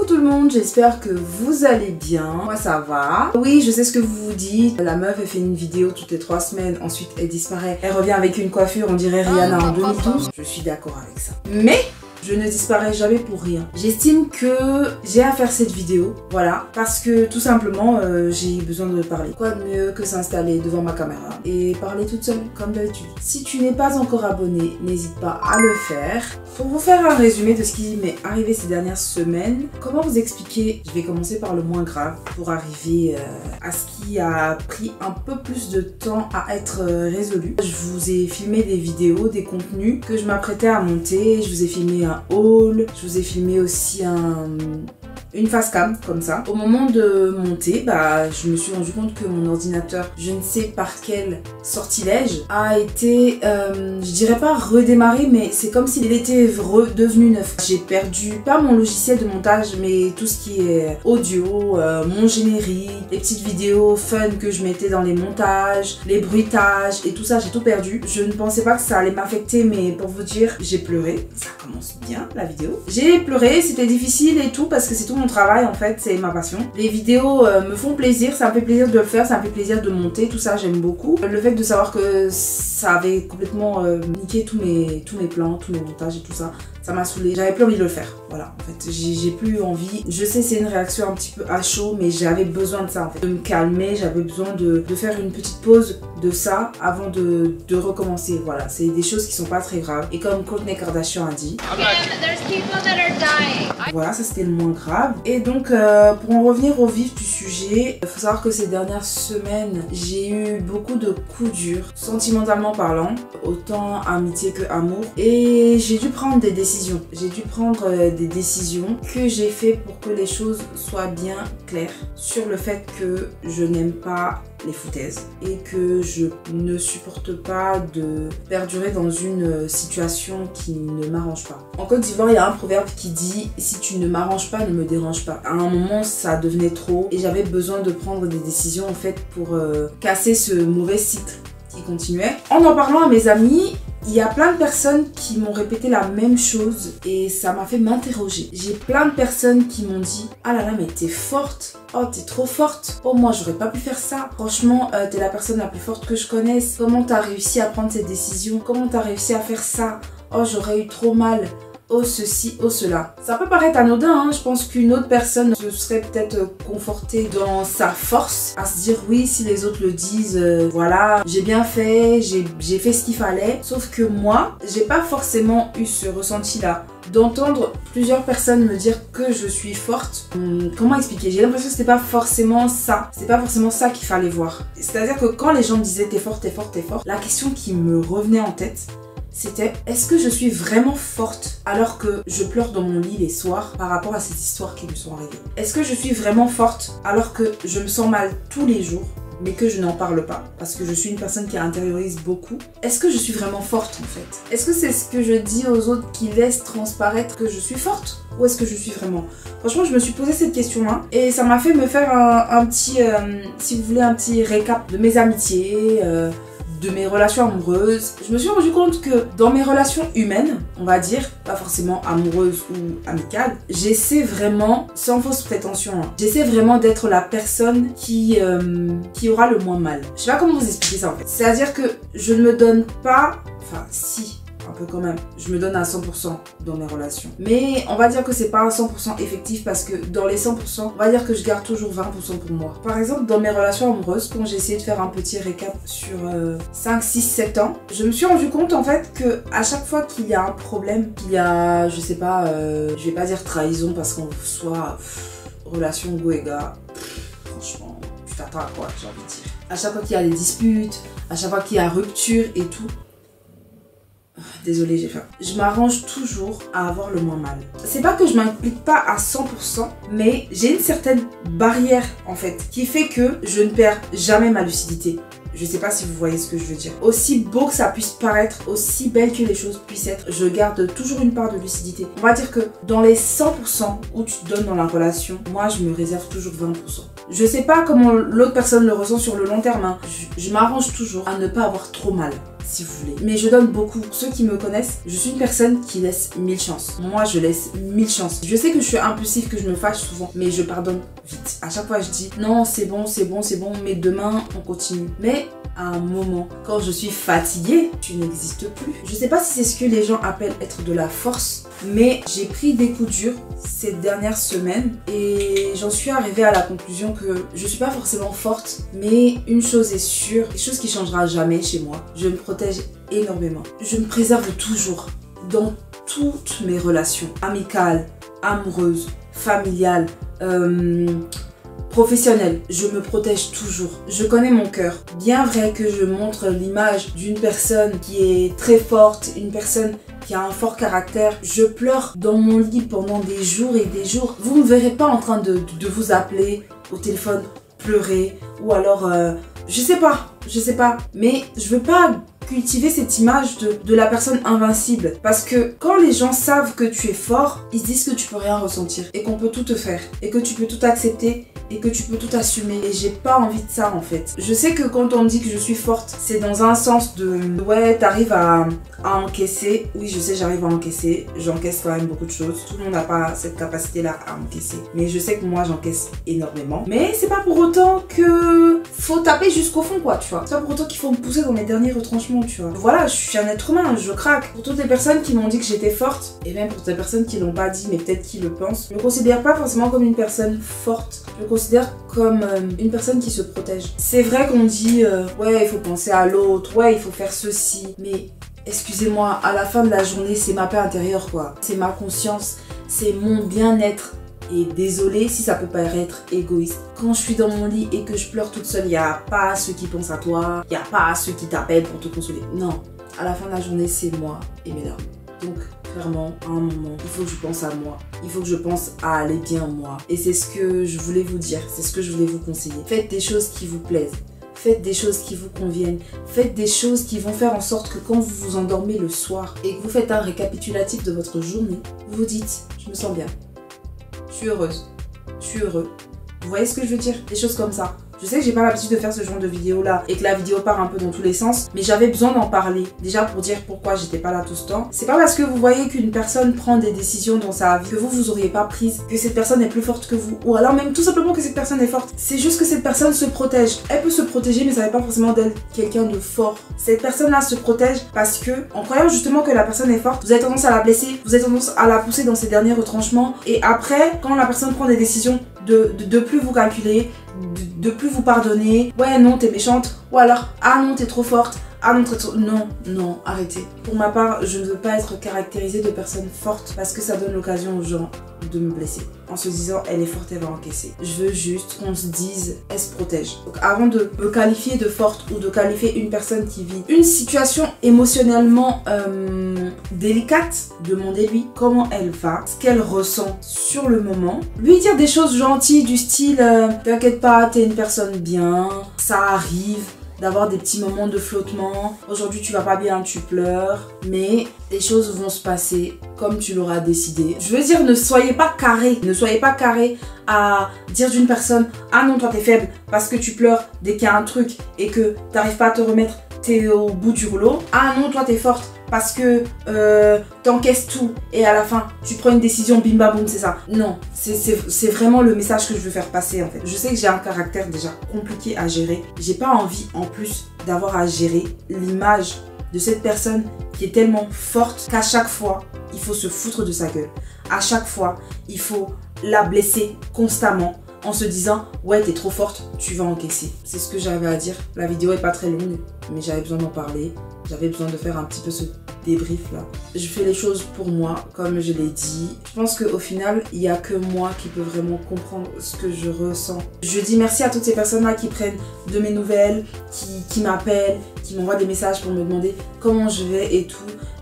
Coucou tout le monde, j'espère que vous allez bien. Moi ça va. Oui, je sais ce que vous vous dites. La meuf elle fait une vidéo toutes les 3 semaines, ensuite elle disparaît. Elle revient avec une coiffure, on dirait Rihanna en 2012. Je suis d'accord avec ça. Mais je ne disparais jamais pour rien. J'estime que j'ai à faire cette vidéo, voilà, parce que tout simplement j'ai besoin de parler. Quoi de mieux que s'installer devant ma caméra et parler toute seule, comme d'habitude. Si tu n'es pas encore abonné, n'hésite pas à le faire. Pour vous faire un résumé de ce qui m'est arrivé ces dernières semaines, comment vous expliquer? Je vais commencer par le moins grave pour arriver à ce qui a pris un peu plus de temps à être résolu. Je vous ai filmé des vidéos, des contenus que je m'apprêtais à monter. Je vous ai filmé un haul, je vous ai filmé aussi une face cam comme ça. Au moment de monter, je me suis rendu compte que mon ordinateur, je ne sais par quel sortilège, a été, je dirais pas redémarré, mais c'est comme s'il était redevenu neuf. J'ai perdu, pas mon logiciel de montage, mais tout ce qui est audio, mon générique, les petites vidéos fun que je mettais dans les montages, les bruitages et tout ça, j'ai tout perdu. Je ne pensais pas que ça allait m'affecter, mais pour vous dire, j'ai pleuré. Ça commence bien la vidéo. J'ai pleuré, c'était difficile et tout parce que c'est tout mon travail en fait, c'est ma passion. Les vidéos me font plaisir, ça me fait plaisir de le faire, ça me fait plaisir de monter, tout ça j'aime beaucoup. Le fait de savoir que ça avait complètement niqué tous mes plans, tous mes montages et tout ça, ça m'a saoulée. J'avais plus envie de le faire, voilà. En fait, j'ai plus envie. Je sais c'est une réaction un petit peu à chaud, mais j'avais besoin de ça en fait. De me calmer, j'avais besoin de faire une petite pause de ça avant de recommencer. Voilà, c'est des choses qui sont pas très graves. Et comme Kourtney Kardashian a dit, voilà, ça c'était le moins grave. Et donc, pour en revenir au vif du sujet, il faut savoir que ces dernières semaines, j'ai eu beaucoup de coups durs, sentimentalement parlant, autant amitié que amour. Et j'ai dû prendre des décisions. J'ai dû prendre des décisions que j'ai fait pour que les choses soient bien claires sur le fait que je n'aime pas les foutaises et que je ne supporte pas de perdurer dans une situation qui ne m'arrange pas. En Côte d'Ivoire, il y a un proverbe qui dit « Si tu ne m'arranges pas, ne me dérange pas ». À un moment, ça devenait trop et j'avais besoin de prendre des décisions en fait pour casser ce mauvais cycle qui continuait. En parlant à mes amis, il y a plein de personnes qui m'ont répété la même chose et ça m'a fait m'interroger. J'ai plein de personnes qui m'ont dit « Ah là là, mais t'es forte. Oh, t'es trop forte. Oh, moi, j'aurais pas pu faire ça. Franchement, t'es la personne la plus forte que je connaisse. Comment t'as réussi à prendre cette décision? Comment t'as réussi à faire ça? Oh, j'aurais eu trop mal. Oh ceci, oh cela. » Ça peut paraître anodin, hein. Je pense qu'une autre personne se serait peut-être confortée dans sa force à se dire oui, si les autres le disent, voilà, j'ai bien fait, j'ai fait ce qu'il fallait. Sauf que moi, j'ai pas forcément eu ce ressenti-là. D'entendre plusieurs personnes me dire que je suis forte, comment expliquer? J'ai l'impression que c'était pas forcément ça. C'était pas forcément ça qu'il fallait voir. C'est-à-dire que quand les gens me disaient t'es forte, t'es forte, t'es forte, la question qui me revenait en tête, c'était est-ce que je suis vraiment forte alors que je pleure dans mon lit les soirs par rapport à ces histoires qui me sont arrivées? Est-ce que je suis vraiment forte alors que je me sens mal tous les jours mais que je n'en parle pas parce que je suis une personne qui intériorise beaucoup? Est-ce que je suis vraiment forte en fait? Est-ce que c'est ce que je dis aux autres qui laisse transparaître que je suis forte? Ou est-ce que je suis vraiment? Franchement, je me suis posé cette question-là et ça m'a fait me faire un petit, si vous voulez, un petit récap de mes amitiés, de mes relations amoureuses. Je me suis rendu compte que dans mes relations humaines, on va dire, pas forcément amoureuses ou amicales, j'essaie vraiment, sans fausse prétention, hein, j'essaie vraiment d'être la personne qui aura le moins mal. Je sais pas comment vous expliquer ça en fait. C'est-à-dire que je ne me donne pas, enfin si, un peu quand même, je me donne à 100% dans mes relations. Mais on va dire que c'est pas à 100% effectif parce que dans les 100%, on va dire que je garde toujours 20% pour moi. Par exemple, dans mes relations amoureuses, quand j'ai essayé de faire un petit récap sur 5, 6, 7 ans, je me suis rendu compte en fait que à chaque fois qu'il y a un problème, qu'il y a, je sais pas, je vais pas dire trahison parce qu'on soit relation go et gars, franchement, tu t'attends à quoi, j'ai envie de dire. À chaque fois qu'il y a des disputes, à chaque fois qu'il y a rupture et tout, désolée, j'ai faim. Je m'arrange toujours à avoir le moins mal. C'est pas que je m'implique pas à 100%, mais j'ai une certaine barrière en fait qui fait que je ne perds jamais ma lucidité. Je sais pas si vous voyez ce que je veux dire. Aussi beau que ça puisse paraître, aussi belle que les choses puissent être, je garde toujours une part de lucidité. On va dire que dans les 100% où tu te donnes dans la relation, moi je me réserve toujours 20%. Je sais pas comment l'autre personne le ressent sur le long terme, hein. Je m'arrange toujours à ne pas avoir trop mal. si vous voulez. Mais je donne beaucoup. Pour ceux qui me connaissent, je suis une personne qui laisse 1000 chances. Moi, je laisse 1000 chances. Je sais que je suis impulsive, que je me fâche souvent, mais je pardonne vite. À chaque fois, je dis non, c'est bon, c'est bon, c'est bon, mais demain, on continue. Mais à un moment, quand je suis fatiguée, tu n'existes plus. Je sais pas si c'est ce que les gens appellent être de la force, mais j'ai pris des coups durs ces dernières semaines et j'en suis arrivée à la conclusion que je suis pas forcément forte, mais une chose est sûre, quelque chose qui changera jamais chez moi, je me protège énormément. Je me préserve toujours dans toutes mes relations, amicales, amoureuses, familiales, professionnelle, je me protège toujours. Je connais mon cœur. Bien vrai que je montre l'image d'une personne qui est très forte, une personne qui a un fort caractère. Je pleure dans mon lit pendant des jours et des jours. Vous ne me verrez pas en train de vous appeler au téléphone, pleurer ou alors... je sais pas. Mais je veux pas cultiver cette image de la personne invincible. Parce que quand les gens savent que tu es fort, ils se disent que tu peux rien ressentir et qu'on peut tout te faire et que tu peux tout accepter et que tu peux tout assumer. Et j'ai pas envie de ça en fait. Je sais que quand on me dit que je suis forte, c'est dans un sens de ouais, t'arrives à encaisser. Oui, je sais, j'arrive à encaisser. J'encaisse quand même beaucoup de choses. Tout le monde n'a pas cette capacité-là à encaisser. Mais je sais que moi, j'encaisse énormément. Mais c'est pas pour autant que faut taper jusqu'au fond, quoi, tu vois. C'est pas pour autant qu'il faut me pousser dans mes derniers retranchements, tu vois. Voilà, je suis un être humain, je craque. Pour toutes les personnes qui m'ont dit que j'étais forte, et même pour toutes les personnes qui l'ont pas dit, mais peut-être qui le pensent, je me considère pas forcément comme une personne forte. Je me considère comme une personne qui se protège. C'est vrai qu'on dit, ouais, il faut penser à l'autre, ouais, il faut faire ceci, mais... excusez-moi, à la fin de la journée, c'est ma paix intérieure, quoi. C'est ma conscience, c'est mon bien-être. Et désolée si ça peut paraître égoïste. Quand je suis dans mon lit et que je pleure toute seule, il n'y a pas ceux qui pensent à toi, il n'y a pas ceux qui t'appellent pour te consoler. Non, à la fin de la journée, c'est moi et mes larmes. Donc, clairement, à un moment, il faut que je pense à moi. Il faut que je pense à aller bien moi. Et c'est ce que je voulais vous dire, c'est ce que je voulais vous conseiller. Faites des choses qui vous plaisent. Faites des choses qui vous conviennent. Faites des choses qui vont faire en sorte que quand vous vous endormez le soir et que vous faites un récapitulatif de votre journée, vous vous dites, je me sens bien. Je suis heureuse, je suis heureux. Vous voyez ce que je veux dire? Des choses comme ça. Je sais que j'ai pas l'habitude de faire ce genre de vidéo là et que la vidéo part un peu dans tous les sens, mais j'avais besoin d'en parler. Déjà pour dire pourquoi j'étais pas là tout ce temps. C'est pas parce que vous voyez qu'une personne prend des décisions dans sa vie que vous auriez pas prises, que cette personne est plus forte que vous, ou alors même tout simplement que cette personne est forte. C'est juste que cette personne se protège. Elle peut se protéger, mais ça n'est pas forcément d'elle quelqu'un de fort. Cette personne là se protège parce que, en croyant justement que la personne est forte, vous avez tendance à la blesser, vous avez tendance à la pousser dans ses derniers retranchements, et après, quand la personne prend des décisions de plus vous calculer, de plus vous pardonner, ouais non t'es méchante, ou alors ah non t'es trop forte, ah non t'es trop... Non, arrêtez. Pour ma part, je ne veux pas être caractérisée de personne forte parce que ça donne l'occasion aux gens de me blesser en se disant elle est forte, elle va encaisser. Je veux juste qu'on se dise elle se protège. Donc avant de me qualifier de forte ou de qualifier une personne qui vit une situation émotionnellement délicate, demandez-lui comment elle va, ce qu'elle ressent sur le moment. Lui dire des choses gentilles du style t'inquiète pas, t'es une personne bien, ça arrive d'avoir des petits moments de flottement. Aujourd'hui tu vas pas bien, tu pleures, mais les choses vont se passer comme tu l'auras décidé. Je veux dire, ne soyez pas carré. Ne soyez pas carré à dire d'une personne ah non toi t'es faible parce que tu pleures dès qu'il y a un truc et que t'arrives pas à te remettre, t'es au bout du rouleau. Ah non toi t'es forte parce que t'encaisses tout et à la fin tu prends une décision bim bam boum, c'est ça. Non, c'est vraiment le message que je veux faire passer en fait. Je sais que j'ai un caractère déjà compliqué à gérer. J'ai pas envie en plus d'avoir à gérer l'image de cette personne qui est tellement forte qu'à chaque fois il faut se foutre de sa gueule. À chaque fois il faut la blesser constamment en se disant ouais t'es trop forte, tu vas encaisser. C'est ce que j'avais à dire. La vidéo est pas très longue mais j'avais besoin d'en parler. J'avais besoin de faire un petit peu ce débrief là. Je fais les choses pour moi comme je l'ai dit. Je pense qu'au final il n'y a que moi qui peux vraiment comprendre ce que je ressens. Je dis merci à toutes ces personnes là qui prennent de mes nouvelles, qui m'appellent, qui m'envoient des messages pour me demander comment je vais et tout.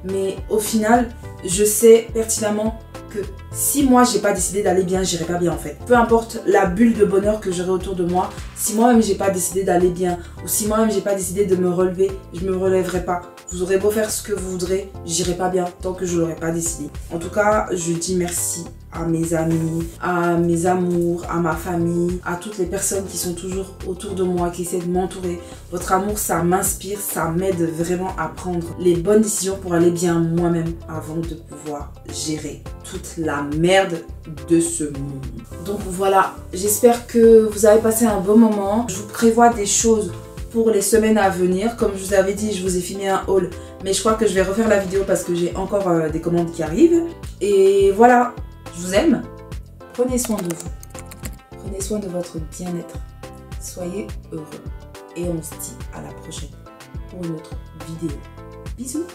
Mais au final je sais pertinemment que si moi j'ai pas décidé d'aller bien, j'irai pas bien en fait. Peu importe la bulle de bonheur que j'aurai autour de moi, si moi-même j'ai pas décidé d'aller bien ou si moi-même j'ai pas décidé de me relever, je me relèverai pas. Vous aurez beau faire ce que vous voudrez, j'irai pas bien tant que je l'aurai pas décidé. En tout cas, je dis merci à mes amis, à mes amours, à ma famille, à toutes les personnes qui sont toujours autour de moi, qui essaient de m'entourer. Votre amour, ça m'inspire, ça m'aide vraiment à prendre les bonnes décisions pour aller bien moi-même avant de pouvoir gérer toute la merde de ce monde. Donc voilà, j'espère que vous avez passé un bon moment. Je vous prévois des choses pour les semaines à venir. Comme je vous avais dit, je vous ai filmé un haul, mais je crois que je vais refaire la vidéo parce que j'ai encore des commandes qui arrivent. Et voilà, je vous aime. Prenez soin de vous. Prenez soin de votre bien-être. Soyez heureux. Et on se dit à la prochaine pour une autre vidéo. Bisous.